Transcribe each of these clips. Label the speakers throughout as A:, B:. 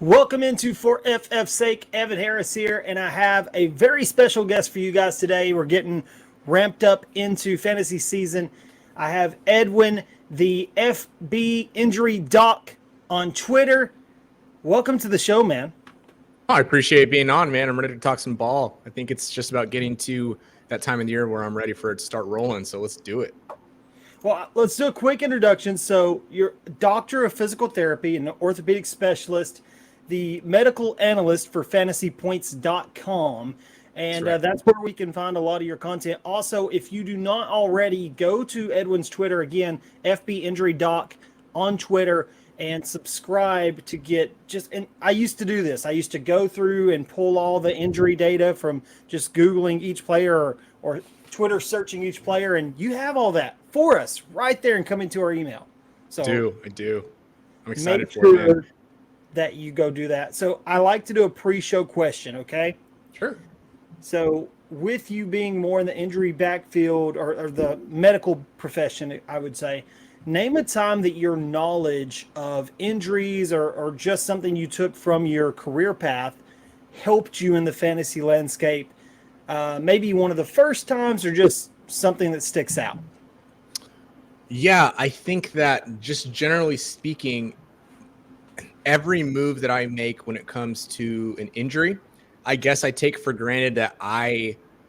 A: Welcome into For FF's Sake. Evan Harris here, and I have a very special guest for you guys today. We're getting ramped up into fantasy season. I have Edwin, the FB Injury Doc on Twitter. Welcome to the show, man.
B: I appreciate being on, man. I'm ready to talk some ball. I think it's just about getting to that time of the year where I'm ready for it to start rolling, so let's do it.
A: Well, let's do a quick introduction. So you're a doctor of physical therapy, an orthopedic specialist, the medical analyst for fantasypoints.com. And
B: That's right.
A: that's where we can find a lot of your content. Also, if you do not already, go to Edwin's Twitter, again, FB Injury Doc on Twitter, and subscribe to get and I used to do this. I used to go through and pull all the injury data from just Googling each player or Twitter searching each player, and you have all that for us right there and coming to our email. So
B: I do. I'm excited
A: make
B: for it, man.
A: that you go do that. So I like to do a pre-show question, okay?
B: Sure.
A: So with you being more in the injury backfield or the medical profession, I would say, name a time that your knowledge of injuries or just something you took from your career path helped you in the fantasy landscape. Maybe one of the first times or just something that sticks out.
B: Yeah, I think that just generally speaking, every move that I make when it comes to an injury, I guess I take for granted that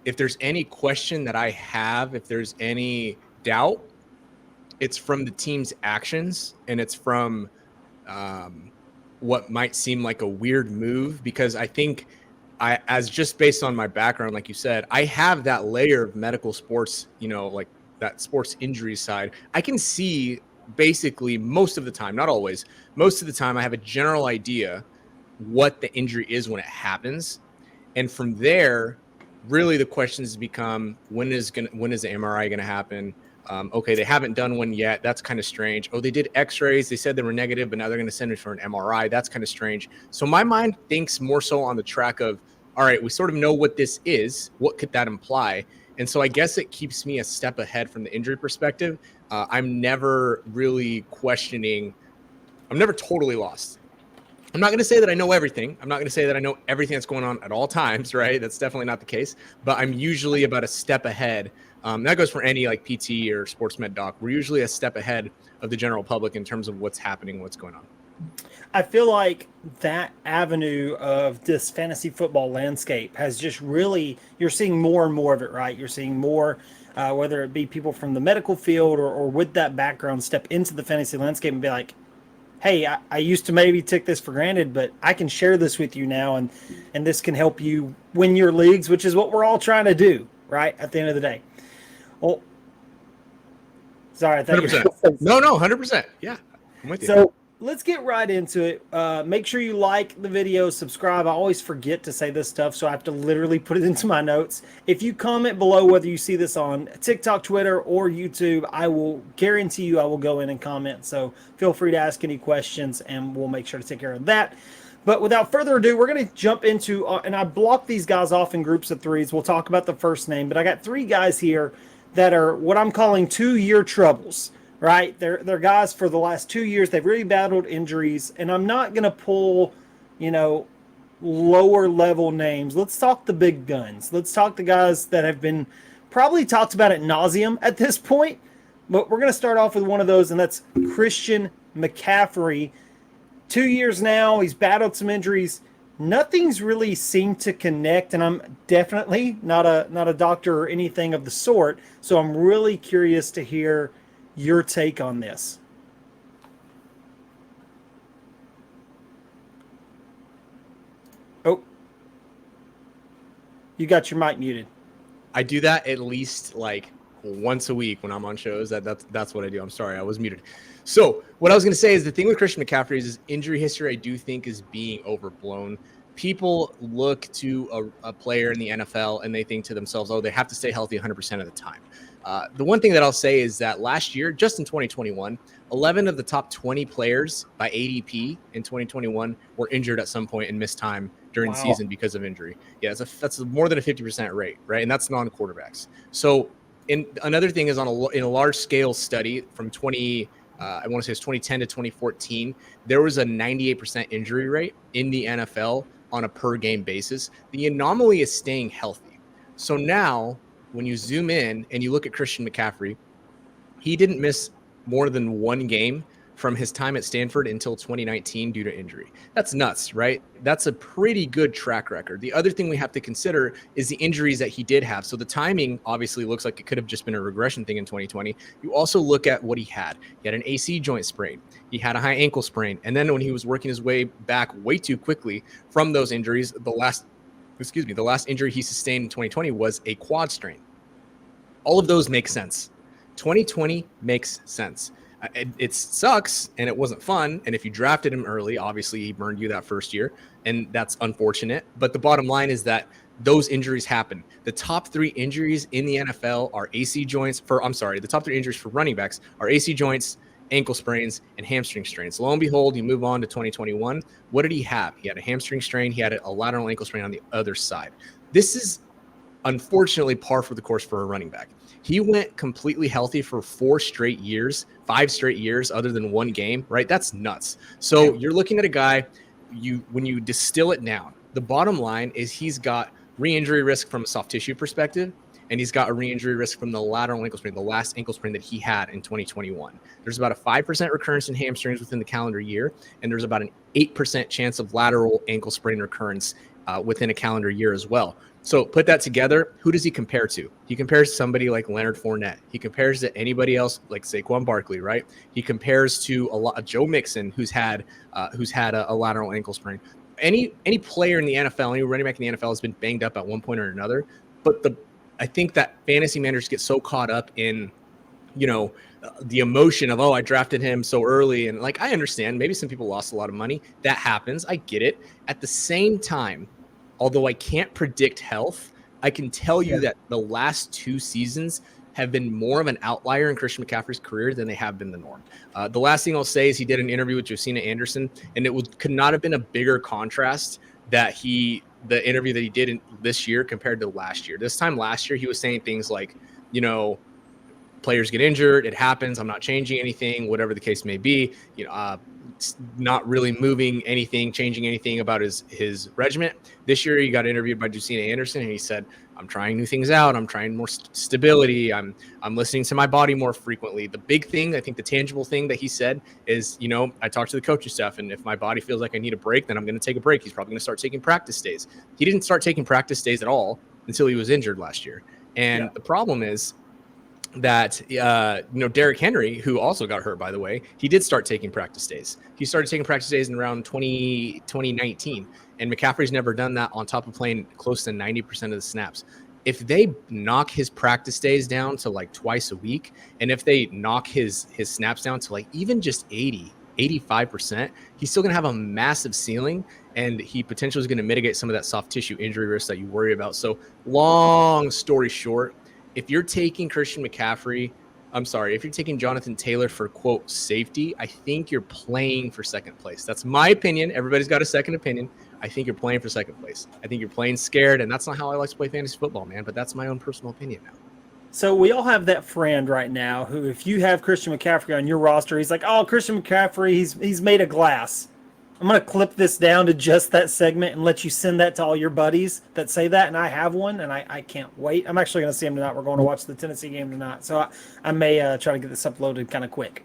B: if there's any question that I have, if there's any doubt, it's from the team's actions and it's from what might seem like a weird move, because I think as just based on my background, like you said, I have that layer of medical sports, like that sports injury side. I can see basically most of the time, not always, most of the time I have a general idea what the injury is when it happens. And from there, really the questions become, when is the MRI going to happen? Okay, they haven't done one yet. That's kind of strange. Oh, they did x-rays. They said they were negative, but now they're going to send it for an MRI. That's kind of strange. So my mind thinks more so on the track of, all right, we sort of know what this is. What could that imply? And so I guess it keeps me a step ahead from the injury perspective. I'm never really questioning. I'm never totally lost. I'm not going to say that I know everything. I'm not going to say that I know everything that's going on at all times, right? That's definitely not the case. But I'm usually about a step ahead. That goes for any like PT or sports med doc. We're usually a step ahead of the general public in terms of what's happening, what's going on.
A: I feel like that avenue of this fantasy football landscape has just really, you're seeing more and more of it, right? You're seeing more, whether it be people from the medical field or with that background, step into the fantasy landscape and be like, hey, I used to maybe take this for granted, but I can share this with you now, and this can help you win your leagues, which is what we're all trying to do, right? At the end of the day. Well, sorry, I thought
B: 100%. No, 100%. Yeah, I'm with you.
A: So let's get right into it. Make sure you like the video, subscribe. I always forget to say this stuff, so I have to literally put it into my notes. If you comment below whether you see this on TikTok, Twitter, or YouTube, I will guarantee you I will go in and comment. So feel free to ask any questions, and we'll make sure to take care of that. But without further ado, we're going to jump into, and I blocked these guys off in groups of threes. We'll talk about the first name, but I got three guys here that are what I'm calling 2-year troubles. Right, they're guys for the last 2 years. They've really battled injuries, and I'm not going to pull, lower level names. Let's talk the big guns. Let's talk the guys that have been probably talked about ad nauseum at this point. But we're going to start off with one of those, and that's Christian McCaffrey. 2 years now, he's battled some injuries. Nothing's really seemed to connect, and I'm definitely not a doctor or anything of the sort. So I'm really curious to hear your take on this. Oh, you got your mic muted.
B: I do that at least like once a week when I'm on shows. That's what I do. I'm sorry, I was muted. So what I was going to say is the thing with Christian McCaffrey is his injury history, I do think, is being overblown. People look to a player in the NFL and they think to themselves, oh, they have to stay healthy 100% of the time. The one thing that I'll say is that last year, just in 2021, 11 of the top 20 players by ADP in 2021 were injured at some point and missed time during the season because of injury. Yeah, that's more than a 50% rate, right? And that's non-quarterbacks. So another thing is in a large scale study from I want to say it's 2010 to 2014, there was a 98% injury rate in the NFL on a per game basis. The anomaly is staying healthy. So now when you zoom in and you look at Christian McCaffrey, he didn't miss more than one game from his time at Stanford until 2019 due to injury. That's nuts, right? That's a pretty good track record. The other thing we have to consider is the injuries that he did have. So the timing obviously looks like it could have just been a regression thing in 2020. You also look at what he had. He had an AC joint sprain. He had a high ankle sprain. And then when he was working his way back way too quickly from those injuries, the last injury he sustained in 2020 was a quad strain. All of those make sense. 2020 makes sense. It sucks and it wasn't fun. And if you drafted him early, obviously he burned you that first year, and that's unfortunate. But the bottom line is that those injuries happen. The top 3 injuries in the NFL are the top 3 injuries for running backs are AC joints, ankle sprains, and hamstring strains. Lo and behold, you move on to 2021. What did he have? He had a hamstring strain. He had a lateral ankle sprain on the other side. This is unfortunately par for the course for a running back. He went completely healthy for 5 straight years, other than one game, right? That's nuts. So you're looking at a guy, when you distill it down, the bottom line is he's got re-injury risk from a soft tissue perspective, and he's got a re-injury risk from the lateral ankle sprain, the last ankle sprain that he had in 2021. There's about a 5% recurrence in hamstrings within the calendar year, and there's about an 8% chance of lateral ankle sprain recurrence within a calendar year as well. So put that together, who does he compare to? He compares to somebody like Leonard Fournette. He compares to anybody else like Saquon Barkley, right? He compares to Joe Mixon, who's had a lateral ankle sprain. Any player in the NFL, any running back in the NFL has been banged up at one point or another. But I think that fantasy managers get so caught up in, the emotion of, I drafted him so early. And like, I understand, maybe some people lost a lot of money. That happens. I get it. At the same time, although I can't predict health, I can tell you that the last 2 seasons have been more of an outlier in Christian McCaffrey's career than they have been the norm. The last thing I'll say is he did an interview with Josina Anderson, and it could not have been a bigger contrast that the interview that he did this year compared to last year. This time last year, he was saying things like, players get injured, it happens, I'm not changing anything, whatever the case may be, not really changing anything about his regiment. This year he got interviewed by Josina Anderson, and he said, I'm trying new things out, I'm trying more stability, I'm listening to my body more frequently. The big thing, I think the tangible thing that he said is, I talked to the coaching staff, and if my body feels like I need a break, then I'm going to take a break. He's probably going to start taking practice days. He didn't start taking practice days at all until he was injured last year. And the problem is that, Derrick Henry, who also got hurt, by the way, he did start taking practice days. He started taking practice days in around 2019, and McCaffrey's never done that on top of playing close to 90% of the snaps. If they knock his practice days down to like twice a week, and if they knock his snaps down to like even just 85%, he's still going to have a massive ceiling, and he potentially is going to mitigate some of that soft tissue injury risk that you worry about. So long story short, if you're taking if you're taking Jonathan Taylor for, quote, safety, I think you're playing for second place. That's my opinion. Everybody's got a second opinion. I think you're playing for second place. I think you're playing scared, and that's not how I like to play fantasy football, man, but that's my own personal opinion now.
A: So we all have that friend right now who, if you have Christian McCaffrey on your roster, he's like, oh, Christian McCaffrey, he's made of glass. I'm going to clip this down to just that segment and let you send that to all your buddies that say that. And I have one, and I can't wait. I'm actually going to see him tonight. We're going to watch the Tennessee game tonight. So I may try to get this uploaded kind of quick.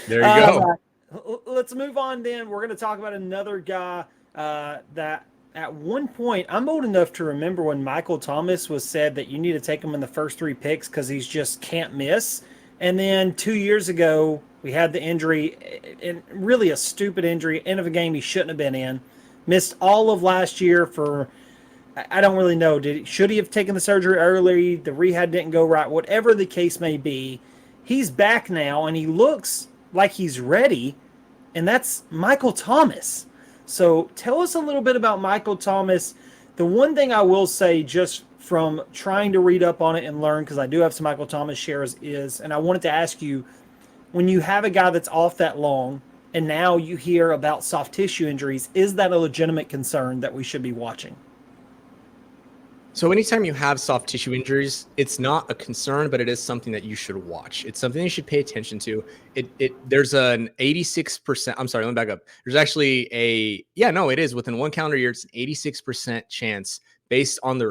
B: There you go.
A: Let's move on then. We're going to talk about another guy that at one point, I'm old enough to remember when Michael Thomas was said that you need to take him in the first 3 picks because he's just can't miss. And then 2 years ago, we had the injury, and really a stupid injury, end of a game he shouldn't have been in. Missed all of last year for, I don't really know. Should he have taken the surgery early? The rehab didn't go right. Whatever the case may be, he's back now, and he looks like he's ready, and that's Michael Thomas. So tell us a little bit about Michael Thomas. The one thing I will say, just from trying to read up on it and learn, because I do have some Michael Thomas shares, is, and I wanted to ask you, when you have a guy that's off that long and now you hear about soft tissue injuries, is that a legitimate concern that we should be watching?
B: So anytime you have soft tissue injuries, it's not a concern, but it is something that you should watch. It's something you should pay attention to. There's an 86%. I'm sorry, let me back up. There's actually it is within 1 calendar year. It's an 86% chance based on the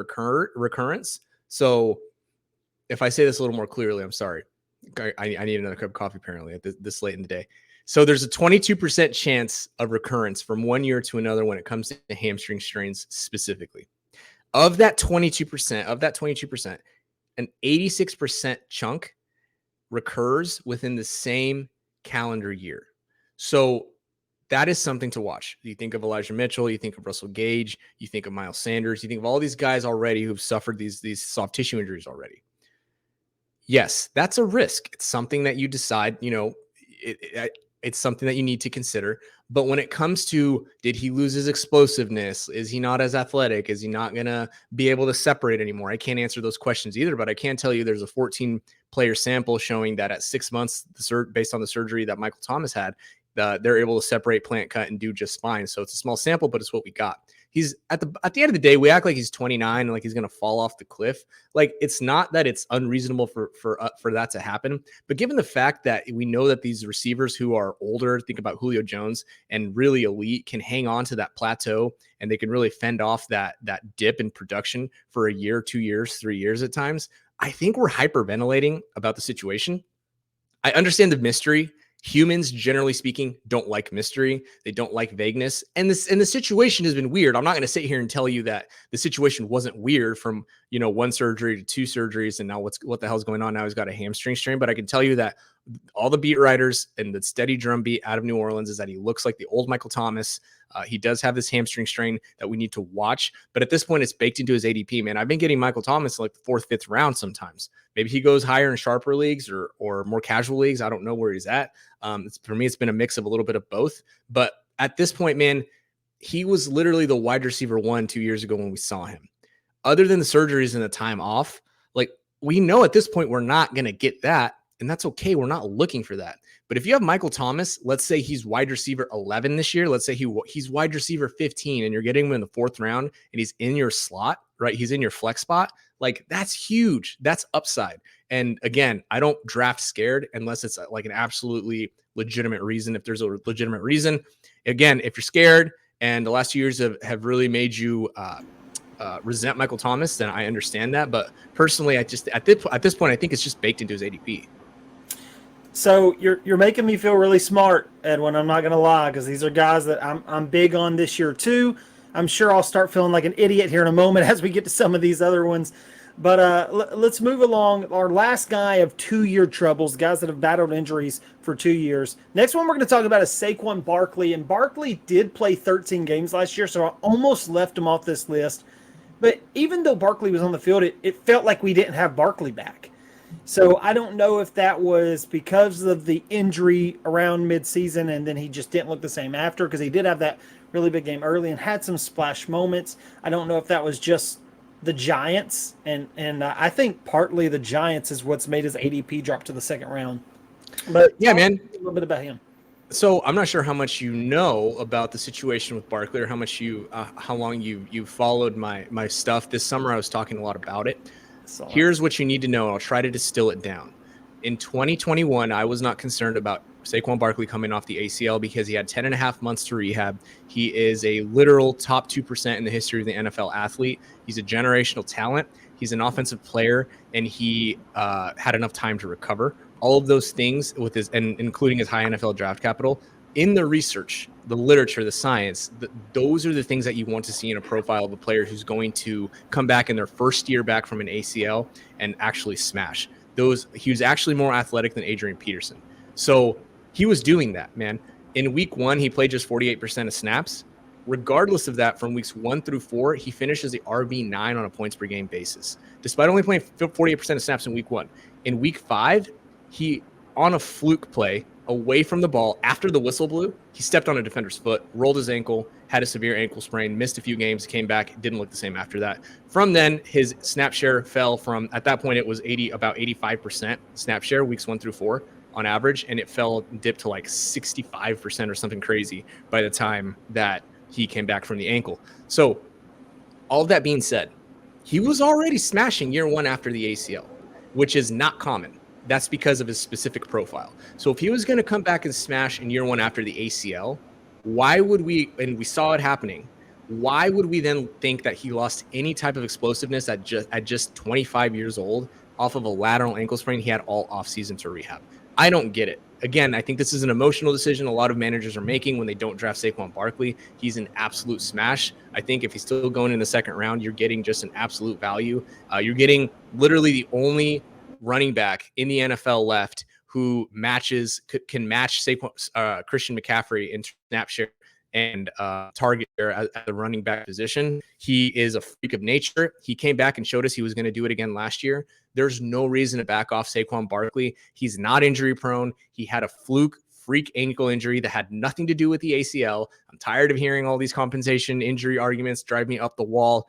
B: recurrence. So if I say this a little more clearly, I'm sorry. I need another cup of coffee apparently at this late in the day. So there's a 22% chance of recurrence from 1 year to another when it comes to hamstring strains specifically. Of that 22%, an 86% chunk recurs within the same calendar year. So that is something to watch. You think of Elijah Mitchell, you think of Russell Gage, you think of Miles Sanders, you think of all these guys already who've suffered these soft tissue injuries already. Yes, that's a risk. It's something that you decide, it's something that you need to consider. But when it comes to, did he lose his explosiveness? Is he not as athletic? Is he not going to be able to separate anymore? I can't answer those questions either, but I can tell you there's a 14-player sample showing that at 6 months, based on the surgery that Michael Thomas had, they're able to separate plant cut and do just fine. So it's a small sample, but it's what we got. He's at the end of the day, we act like he's 29 and like he's going to fall off the cliff. Like, it's not that it's unreasonable for that to happen, but given the fact that we know that these receivers who are older, think about Julio Jones, and really elite, can hang on to that plateau and they can really fend off that dip in production for a year, 2 years, 3 years at times. I think we're hyperventilating about the situation. I understand the mystery. Humans, generally speaking, don't like mystery. They don't like vagueness. And the situation has been weird. I'm not going to sit here and tell you that the situation wasn't weird from, 1 surgery to 2 surgeries. And now what the hell's going on now? He's got a hamstring strain. But I can tell you that all the beat writers and the steady drumbeat out of New Orleans is that he looks like the old Michael Thomas. He does have this hamstring strain that we need to watch. But at this point, it's baked into his ADP, man. I've been getting Michael Thomas in like the 4th, 5th round sometimes. Maybe he goes higher in sharper leagues or more casual leagues. I don't know where he's at. For me, it's been a mix of a little bit of both. But at this point, man, he was literally the wide receiver 1 2 years ago when we saw him. Other than the surgeries and the time off, like, we know at this point we're not going to get that. And that's okay. We're not looking for that. But if you have Michael Thomas, let's say he's wide receiver 11 this year. Let's say he's wide receiver 15 and you're getting him in the 4th round and he's in your slot, right? He's in your flex spot. Like, that's huge. That's upside. And again, I don't draft scared unless it's like an absolutely legitimate reason. If there's a legitimate reason, again, if you're scared and the last 2 years have really made you resent Michael Thomas, then I understand that. But personally, at this point, I think it's just baked into his ADP.
A: So you're making me feel really smart, Edwin. I'm not going to lie, because these are guys that I'm big on this year too. I'm sure I'll start feeling like an idiot here in a moment as we get to some of these other ones. But let's move along. Our last guy of 2-year troubles, guys that have battled injuries for 2 years. Next one we're going to talk about is Saquon Barkley. And Barkley did play 13 games last year, so I almost left him off this list. But even though Barkley was on the field, it felt like we didn't have Barkley back. So I don't know if that was because of the injury around midseason and then he just didn't look the same after, because he did have that really big game early and had some splash moments. I don't know if that was just the Giants, and I think partly the Giants is what's made his ADP drop to the 2nd round. But
B: yeah, man,
A: a little bit about him.
B: So I'm not sure how much you know about the situation with Barkley or how much how long you followed my stuff this summer. I was talking a lot about it. Here's what you need to know. I'll try to distill it down. In 2021, I was not concerned about Saquon Barkley coming off the ACL because he had 10 and a half months to rehab. He is a literal top 2% in the history of the NFL athlete. He's a generational talent. He's an offensive player, and he had enough time to recover. All of those things with and including his high NFL draft capital. In the research, the literature, the science, those are the things that you want to see in a profile of a player who's going to come back in their first year back from an ACL and actually smash. He was actually more athletic than Adrian Peterson. So he was doing that, man. In week 1, he played just 48% of snaps. Regardless of that, from weeks 1 through 4, he finishes the RB9 on a points per game basis, despite only playing 48% of snaps in week 1. In week 5, he, on a fluke play, away from the ball, after the whistle blew, he stepped on a defender's foot, rolled his ankle, had a severe ankle sprain, missed a few games, came back, didn't look the same after that. From then, his snap share fell from, at that point, it was about 85% snap share, weeks 1 through 4 on average, and it dipped to like 65% or something crazy by the time that he came back from the ankle. So all of that being said, he was already smashing year one after the ACL, which is not common. That's because of his specific profile. So if he was going to come back and smash in year one after the ACL, why would we, and we saw it happening, why would we then think that he lost any type of explosiveness at just 25 years old off of a lateral ankle sprain he had all offseason to rehab? I don't get it. Again, I think this is an emotional decision a lot of managers are making when they don't draft Saquon Barkley. He's an absolute smash. I think if he's still going in the second round, you're getting just an absolute value. You're getting literally the only running back in the NFL left who can match Saquon, Christian McCaffrey in snap share and target there at the running back position. He is a freak of nature. He came back and showed us he was going to do it again last year. There's no reason to back off Saquon Barkley. He's not injury prone. He had a freak ankle injury that had nothing to do with the ACL. I'm tired of hearing all these compensation injury arguments drive me up the wall.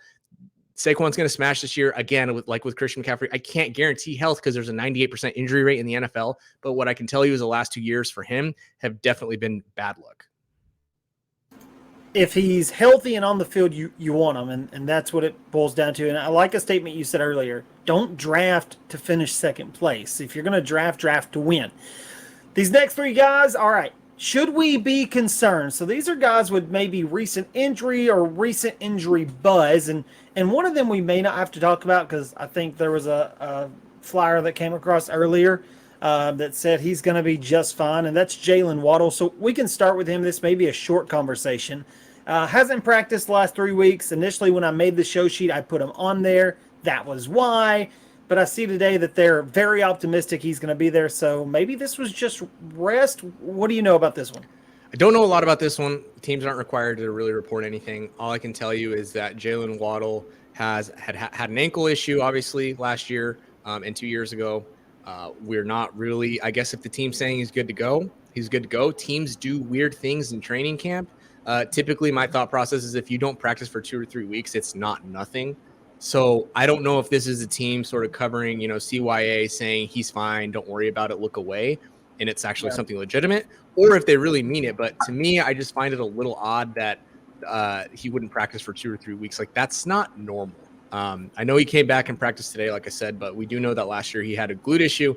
B: Saquon's going to smash this year again, with Christian McCaffrey. I can't guarantee health because there's a 98% injury rate in the NFL. But what I can tell you is the last 2 years for him have definitely been bad luck.
A: If he's healthy and on the field, you want him, and that's what it boils down to. And I like a statement you said earlier. Don't draft to finish second place. If you're going to draft to win. These next three guys, all right, should we be concerned? So these are guys with maybe recent injury or recent injury buzz, and one of them we may not have to talk about because I think there was a flyer that came across earlier that said he's going to be just fine, and that's Jaylen Waddle. So we can start with him. This may be a short conversation. Hasn't practiced the last 3 weeks. Initially, when I made the show sheet, I put him on there. That was why. But I see today that they're very optimistic he's going to be there. So maybe this was just rest. What do you know about this one?
B: I don't know a lot about this one. Teams aren't required to really report anything. All I can tell you is that Jaylen Waddle had an ankle issue, obviously, last year and 2 years ago. We're not really, I guess if the team's saying he's good to go, he's good to go. Teams do weird things in training camp. Typically, my thought process is if you don't practice for 2 or 3 weeks, it's not nothing. So I don't know if this is a team sort of covering, CYA saying he's fine, don't worry about it, look away, and it's actually something legitimate, or if they really mean it. But to me, I just find it a little odd that he wouldn't practice for 2 or 3 weeks. Like, that's not normal. I know he came back and practiced today, like I said, but we do know that last year he had a glute issue.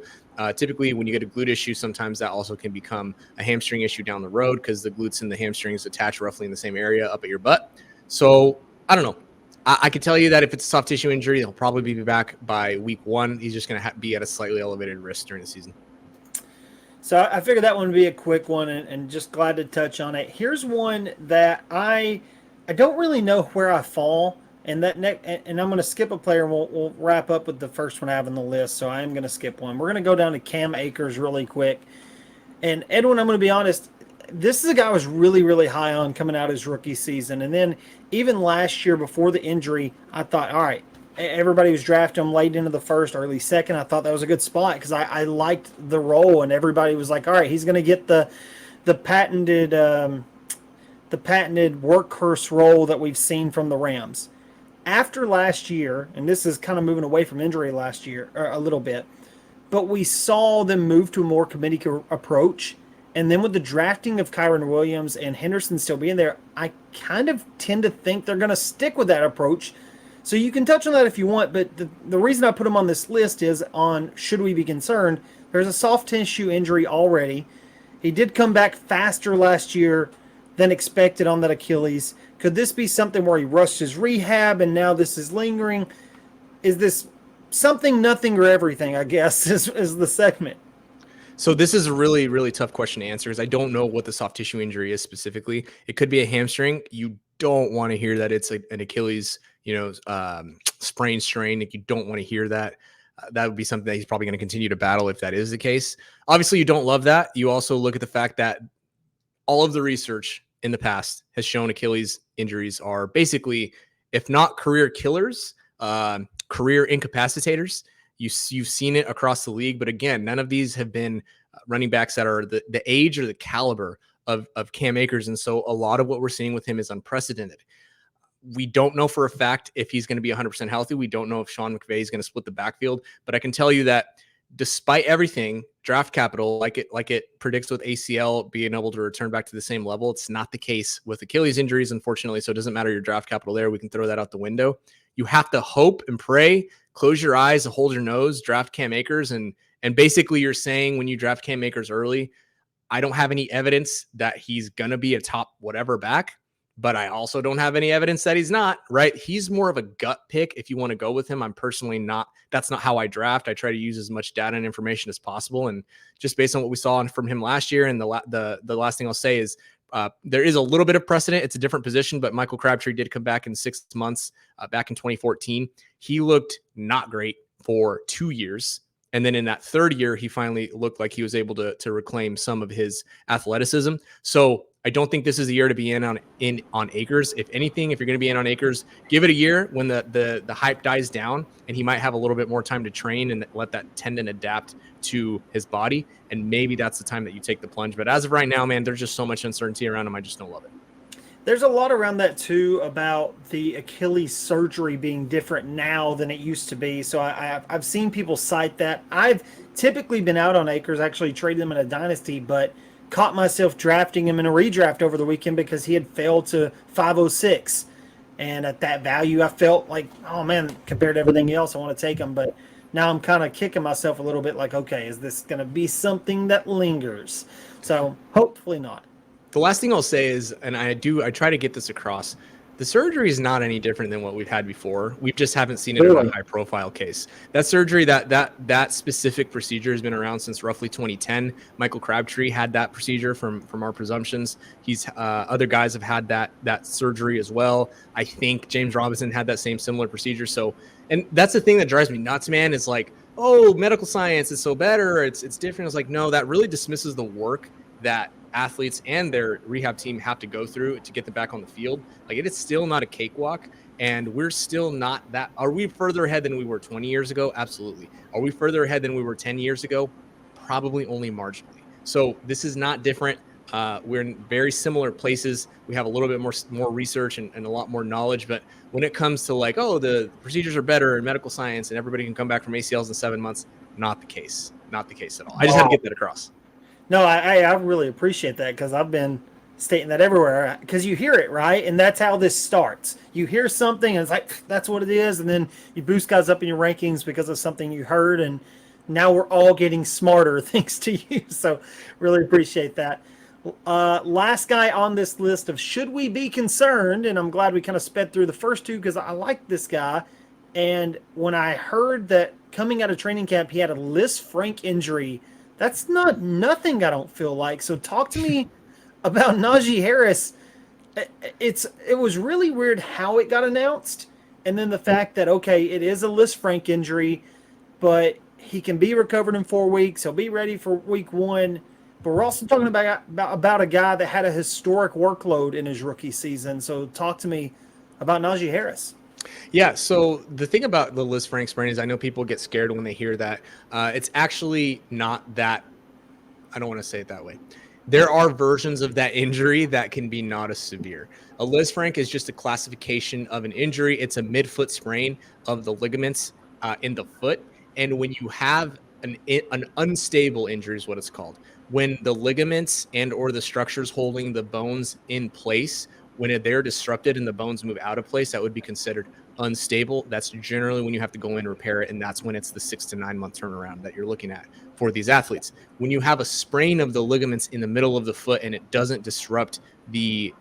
B: Typically, when you get a glute issue, sometimes that also can become a hamstring issue down the road because the glutes and the hamstrings attach roughly in the same area up at your butt. So I don't know. I can tell you that if it's a soft tissue injury, he'll probably be back by week 1. He's just going to be at a slightly elevated risk during the season.
A: So I figured that one would be a quick one, and just glad to touch on it. Here's one that I don't really know where I fall. And I'm going to skip a player, and we'll wrap up with the first one I have on the list. So I am going to skip one. We're going to go down to Cam Akers really quick. And Edwin, I'm going to be honest, this is a guy I was really, really high on coming out of his rookie season. And then even last year before the injury, I thought, all right, everybody was drafting him late into the first, early second. I thought that was a good spot because I liked the role, and everybody was like, all right, he's going to get the patented workhorse role that we've seen from the Rams. After last year, and this is kind of moving away from injury last year a little bit, but we saw them move to a more committee approach. And then with the drafting of Kyren Williams and Henderson still being there, I kind of tend to think they're going to stick with that approach. So you can touch on that if you want, but the reason I put him on this list is on should we be concerned. There's a soft tissue injury already. He did come back faster last year than expected on that Achilles. Could this be something where he rushed his rehab and now this is lingering? Is this something, nothing, or everything, I guess, is the segment?
B: So this is a really, really tough question to answer because I don't know what the soft tissue injury is specifically. It could be a hamstring. You don't want to hear that it's an Achilles, sprain strain. If you don't want to hear that, that would be something that he's probably going to continue to battle if that is the case. Obviously, you don't love that. You also look at the fact that all of the research in the past has shown Achilles injuries are basically, if not career killers, career incapacitators. You've seen it across the league, but again, none of these have been running backs that are the age or the caliber of Cam Akers, and so a lot of what we're seeing with him is unprecedented. We don't know for a fact if he's going to be 100% healthy. We don't know if Sean McVay is going to split the backfield, but I can tell you that despite everything, draft capital, like it predicts with ACL being able to return back to the same level, it's not the case with Achilles injuries, unfortunately. So it doesn't matter your draft capital there. We can throw that out the window. You have to hope and pray, close your eyes, hold your nose, draft Cam Akers. And basically you're saying when you draft Cam Akers early, I don't have any evidence that he's going to be a top whatever back, but I also don't have any evidence that he's not, right? He's more of a gut pick if you want to go with him. I'm personally not. That's not how I draft. I try to use as much data and information as possible. And just based on what we saw from him last year, and the last thing I'll say is there is a little bit of precedent. It's a different position, but Michael Crabtree did come back in 6 months back in 2014. He looked not great for 2 years. And then in that third year, he finally looked like he was able to reclaim some of his athleticism. So I don't think this is a year to be in on Akers. If anything, if you're going to be in on Akers, give it a year when the hype dies down, and he might have a little bit more time to train and let that tendon adapt to his body. And maybe that's the time that you take the plunge. But as of right now, man, there's just so much uncertainty around him. I just don't love it.
A: There's a lot around that too about the Achilles surgery being different now than it used to be. So I've seen people cite that. I've typically been out on Akers, actually traded him in a dynasty, but caught myself drafting him in a redraft over the weekend because he had failed to 506. And at that value, I felt like, oh man, compared to everything else, I want to take him. But now I'm kind of kicking myself a little bit like, okay, is this going to be something that lingers? So hopefully not.
B: The last thing I'll say is, and I try to get this across, the surgery is not any different than what we've had before. We just haven't seen it in a high-profile case. That surgery, that specific procedure has been around since roughly 2010. Michael Crabtree had that procedure from our presumptions. He's other guys have had that surgery as well. I think James Robinson had that similar procedure. So, and that's the thing that drives me nuts, man. Is like, oh, medical science is so better. It's different. It's like, no, that really dismisses the work that athletes and their rehab team have to go through to get them back on the field. Like, it is still not a cakewalk, and we're still not that. Are we further ahead than we were 20 years ago? Absolutely. Are we further ahead than we were 10 years ago? Probably only marginally. So this is not different. We're in very similar places. We have a little bit more research and a lot more knowledge, but when it comes to like, oh, the procedures are better in medical science and everybody can come back from ACLs in 7 months, not the case. Not the case at all. I just had to get that across.
A: No, I really appreciate that, because I've been stating that everywhere, because you hear it, right? And that's how this starts. You hear something and it's like, that's what it is. And then you boost guys up in your rankings because of something you heard. And now we're all getting smarter thanks to you. So really appreciate that. Last guy on this list of should we be concerned, and I'm glad we kind of sped through the first two because I like this guy. And when I heard that coming out of training camp, he had a Liz Frank injury, that's not nothing, I don't feel like. So talk to me about Najee Harris. It was really weird how it got announced, and then the fact that, okay, it is a Liz Frank injury, but he can be recovered in 4 weeks. He'll be ready for week 1. But we're also talking about a guy that had a historic workload in his rookie season. So talk to me about Najee Harris.
B: Yeah, so the thing about the Liz Frank sprain is I know people get scared when they hear that. It's actually not that. I don't want to say it that way. There are versions of that injury that can be not as severe. A Liz Frank is just a classification of an injury. It's a midfoot sprain of the ligaments in the foot. And when you have an unstable injury is what it's called. When the ligaments and or the structures holding the bones in place, when they're disrupted and the bones move out of place, that would be considered unstable. That's generally when you have to go in and repair it, and that's when it's the 6 to 9 month turnaround that you're looking at for these athletes. When you have a sprain of the ligaments in the middle of the foot and it doesn't disrupt the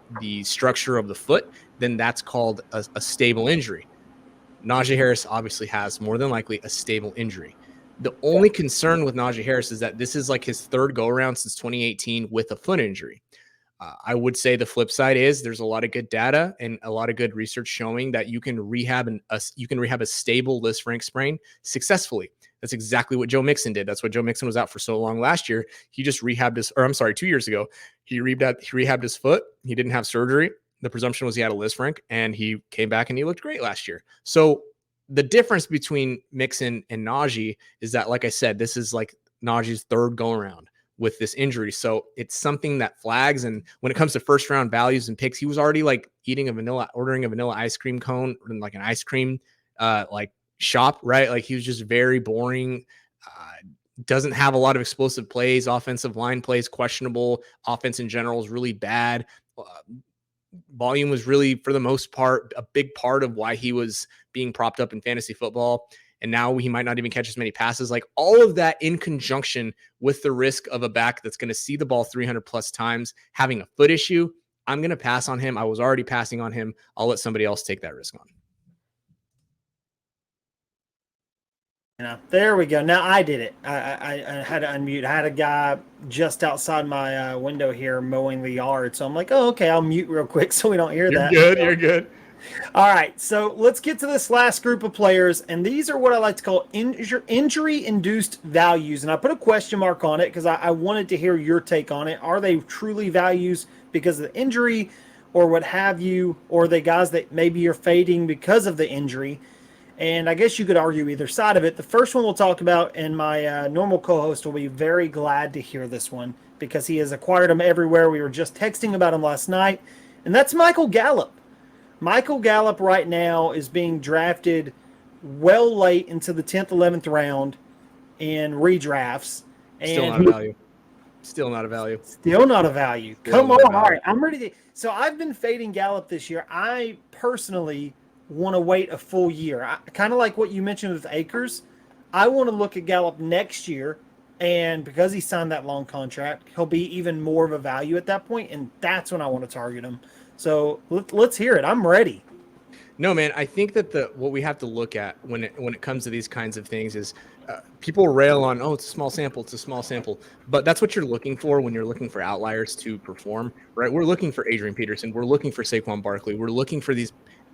B: structure of the foot, then that's called a stable injury. Najee Harris obviously has more than likely a stable injury. The only concern with Najee Harris is that this is like his third go around since 2018 with a foot injury. I would say the flip side is there's a lot of good data and a lot of good research showing that you can rehab a stable Liz Frank sprain successfully. That's exactly what Joe Mixon did. That's what Joe Mixon was out for so long last year. He just rehabbed 2 years ago. He rehabbed his foot. He didn't have surgery. The presumption was he had a Liz Frank, and he came back and he looked great last year. So the difference between Mixon and Najee is that, like I said, this is like Najee's third go around with this injury. So it's something that flags. And when it comes to first round values and picks, he was already like ordering a vanilla ice cream cone in like an ice cream like shop, right? Like he was just very boring. Doesn't have a lot of explosive plays, offensive line plays, questionable. Offense in general is really bad. Volume was really, for the most part, a big part of why he was being propped up in fantasy football. And now he might not even catch as many passes. Like all of that in conjunction with the risk of a back that's going to see the ball 300 plus times, having a foot issue, I'm going to pass on him. I was already passing on him. I'll let somebody else take that risk on.
A: There we go. Now I did it. I had to unmute. I had a guy just outside my window here mowing the yard. So I'm like, oh, okay, I'll mute real quick so we don't hear that.
B: You're good.
A: All right, so let's get to this last group of players, and these are what I like to call injury-induced values. And I put a question mark on it because I wanted to hear your take on it. Are they truly values because of the injury or what have you, or are they guys that maybe you're fading because of the injury? And I guess you could argue either side of it. The first one we'll talk about, and my normal co-host will be very glad to hear this one because he has acquired them everywhere. We were just texting about him last night, and that's Michael Gallup. Michael Gallup right now is being drafted well late into the 10th, 11th round in redrafts.
B: Still not a value. Still not a value.
A: Still not a value. Come on. All right, I'm ready to. So I've been fading Gallup this year. I personally want to wait a full year. Kind of like what you mentioned with Akers. I want to look at Gallup next year, and because he signed that long contract, he'll be even more of a value at that point, and that's when I want to target him. So let's hear it. I'm ready.
B: No, man, I think that what we have to look at when it comes to these kinds of things is people rail on, oh, it's a small sample. But that's what you're looking for when you're looking for outliers to perform, right? We're looking for Adrian Peterson. We're looking for Saquon Barkley. We're looking for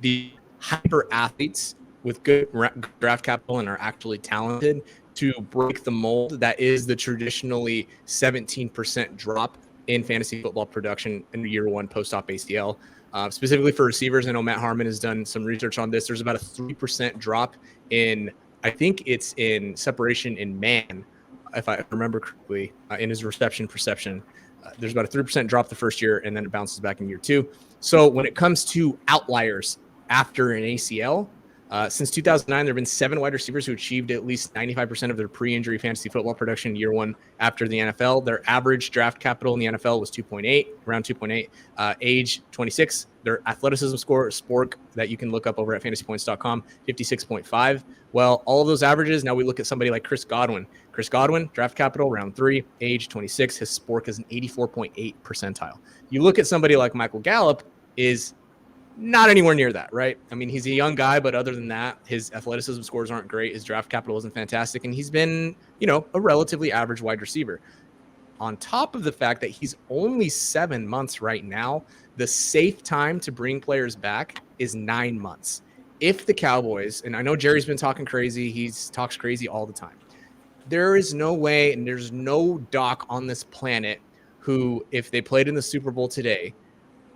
B: the hyper athletes with good draft capital and are actually talented to break the mold that is the traditionally 17% drop in fantasy football production in year one post-op ACL. Specifically for receivers, I know Matt Harmon has done some research on this. There's about a 3% drop in, I think it's in separation in man, if I remember correctly, in his reception perception. There's about a 3% drop the first year, and then it bounces back in year two. So when it comes to outliers after an ACL, since 2009, there have been 7 wide receivers who achieved at least 95% of their pre-injury fantasy football production year one after the NFL. Their average draft capital in the NFL was around 2.8. Age 26. Their athleticism score, SPORK, that you can look up over at fantasypoints.com, 56.5. Well, all of those averages, now we look at somebody like Chris Godwin. Chris Godwin, draft capital, round 3, age 26. His SPORK is an 84.8 percentile. You look at somebody like Michael Gallup, is not anywhere near that, right? I mean, he's a young guy, but other than that, his athleticism scores aren't great. His draft capital isn't fantastic, and he's been, a relatively average wide receiver. On top of the fact that he's only 7 months right now, the safe time to bring players back is 9 months. If the Cowboys, and I know Jerry's been talking crazy, he talks crazy all the time. There is no way, and there's no doc on this planet who, if they played in the Super Bowl today,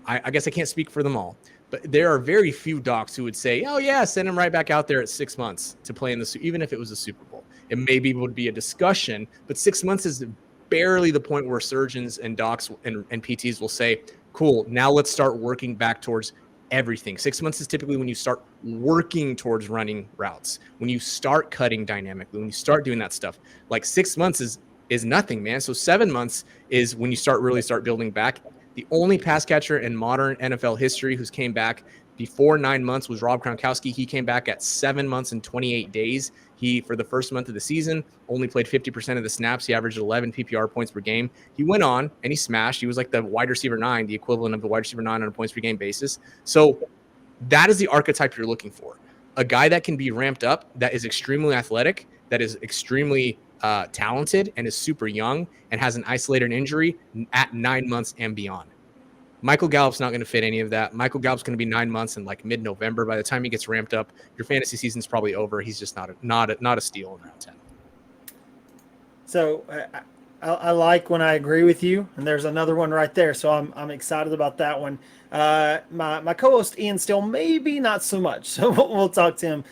B: I guess I can't speak for them all, but there are very few docs who would say, oh, yeah, send him right back out there at 6 months to play in even if it was a Super Bowl. It maybe would be a discussion, but 6 months is barely the point where surgeons and docs and PTs will say, cool, now let's start working back towards everything. 6 months is typically when you start working towards running routes, when you start cutting dynamically, when you start doing that stuff. Like 6 months is nothing, man. So 7 months is when you really start building back. The only pass catcher in modern NFL history who's came back before 9 months was Rob Gronkowski. He came back at 7 months and 28 days. He, for the first month of the season, only played 50% of the snaps. He averaged 11 PPR points per game. He went on and he smashed. He was like the wide receiver 9, the equivalent of the wide receiver 9 on a points per game basis. So that is the archetype you're looking for. A guy that can be ramped up, that is extremely athletic, that is extremely talented and is super young and has an isolated injury at 9 months and beyond. Michael Gallup's not going to fit any of that. Michael Gallup's going to be 9 months and like mid-November. By the time he gets ramped up, your fantasy season's probably over. He's just not a steal in round 10.
A: So I like when I agree with you, and there's another one right there. So I'm excited about that one. My co-host Ian still maybe not so much. So we'll talk to him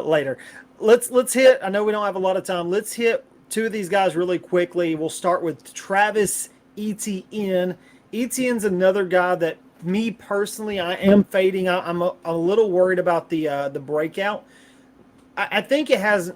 A: later. Let's hit. I know we don't have a lot of time. Let's hit 2 of these guys really quickly. We'll start with Travis Etienne. Etienne's another guy that me personally I am fading. I'm a little worried about the breakout. I think it has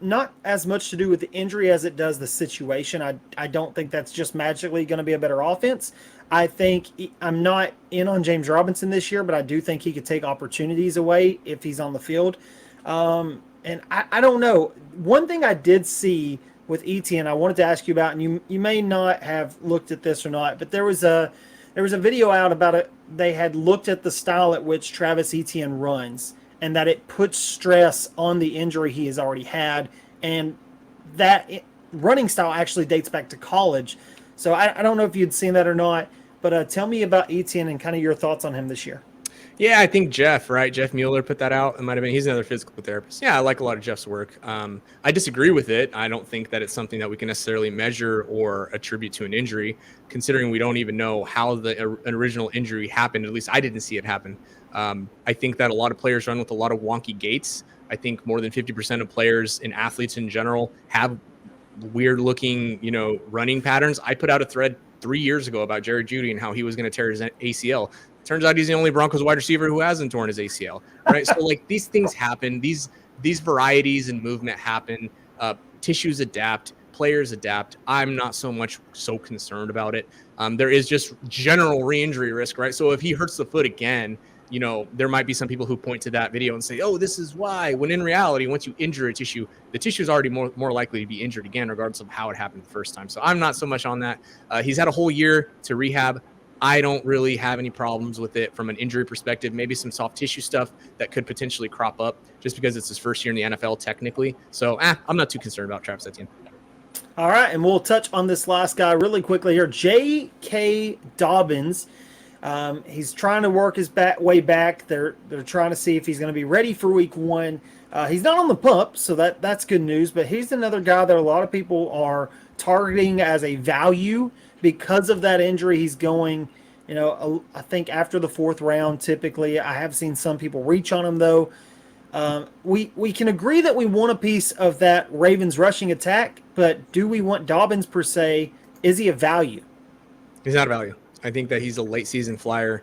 A: not as much to do with the injury as it does the situation. I don't think that's just magically going to be a better offense. I think I'm not in on James Robinson this year, but I do think he could take opportunities away if he's on the field. And I don't know. One thing I did see with Etienne, I wanted to ask you about, and you may not have looked at this or not, but there was a video out about it. They had looked at the style at which Travis Etienne runs, and that it puts stress on the injury he has already had, and that running style actually dates back to college. So I don't know if you'd seen that or not, but tell me about Etienne and kind of your thoughts on him this year.
B: Yeah, I think Jeff Mueller put that out. It might have been, he's another physical therapist. Yeah, I like a lot of Jeff's work. I disagree with it. I don't think that it's something that we can necessarily measure or attribute to an injury, considering we don't even know how an original injury happened. At least I didn't see it happen. I think that a lot of players run with a lot of wonky gaits. I think more than 50% of players and athletes in general have weird looking, running patterns. I put out a thread 3 years ago about Jerry Jeudy and how he was going to tear his ACL. Turns out he's the only Broncos wide receiver who hasn't torn his ACL, right? So like these things happen, these varieties in movement happen, tissues adapt, players adapt. I'm not so concerned about it. There is just general re-injury risk, right? So if he hurts the foot again, there might be some people who point to that video and say, oh, this is why, when in reality, once you injure a tissue, the tissue is already more likely to be injured again, regardless of how it happened the first time. So I'm not so much on that. He's had a whole year to rehab. I don't really have any problems with it from an injury perspective. Maybe some soft tissue stuff that could potentially crop up just because it's his first year in the NFL technically. So I'm not too concerned about Travis Etienne.
A: All right, and we'll touch on this last guy really quickly here. J.K. Dobbins. He's trying to work his way back. They're trying to see if he's going to be ready for week 1. He's not on the pup, so that's good news. But he's another guy that a lot of people are targeting as a value because of that injury. He's going, I think after the 4th round typically. I have seen some people reach on him though. We can agree that we want a piece of that Ravens rushing attack, but do we want Dobbins per se? Is he a value?
B: He's not a value. I think that he's a late season flyer.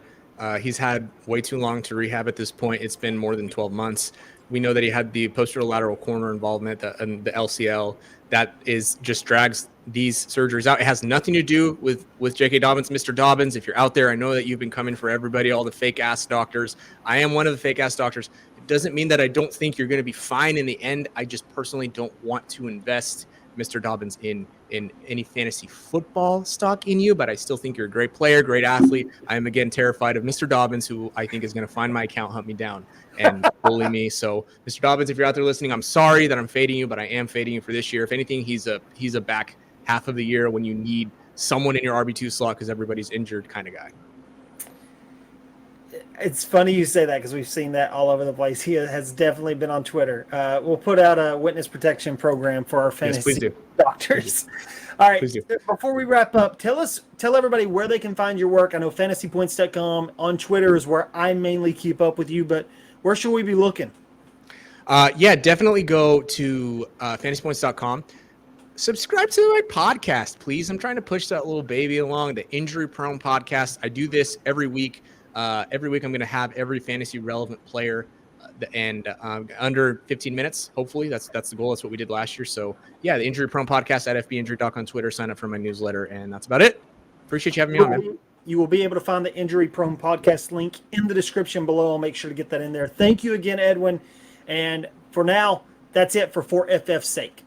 B: He's had way too long to rehab at this point. It's been more than 12 months. We know that he had the posterolateral corner involvement and the LCL. That just drags these surgeries out. It has nothing to do with J.K. Dobbins. Mr. Dobbins, if you're out there, I know that you've been coming for everybody, all the fake-ass doctors. I am one of the fake-ass doctors. It doesn't mean that I don't think you're going to be fine in the end. I just personally don't want to invest Mr. Dobbins in any fantasy football stock in you, but I still think you're a great player, great athlete. I am, again, terrified of Mr. Dobbins, who I think is going to find my account, hunt me down, and bully me. So, Mr. Dobbins, if you're out there listening, I'm sorry that I'm fading you, but I am fading you for this year. If anything, he's a back half of the year when you need someone in your RB2 slot because everybody's injured kind of guy.
A: It's funny you say that because we've seen that all over the place. He has definitely been on Twitter. We'll put out a witness protection program for our fantasy doctors. All right. Before we wrap up, tell everybody where they can find your work. I know fantasypoints.com. On Twitter is where I mainly keep up with you, but where should we be looking?
B: Definitely go to fantasypoints.com. Subscribe to my podcast, please. I'm trying to push that little baby along, the Injury Prone podcast. I do this every week. Every week I'm going to have every fantasy relevant player and under 15 minutes. Hopefully that's the goal. That's what we did last year. So yeah, the Injury Prone podcast at FBInjury.com on Twitter. Sign up for my newsletter, and that's about it. Appreciate you having me on, man.
A: You will be able to find the Injury Prone podcast link in the description below. I'll make sure to get that in there. Thank you again, Edwin. And for now, that's it for FF's sake.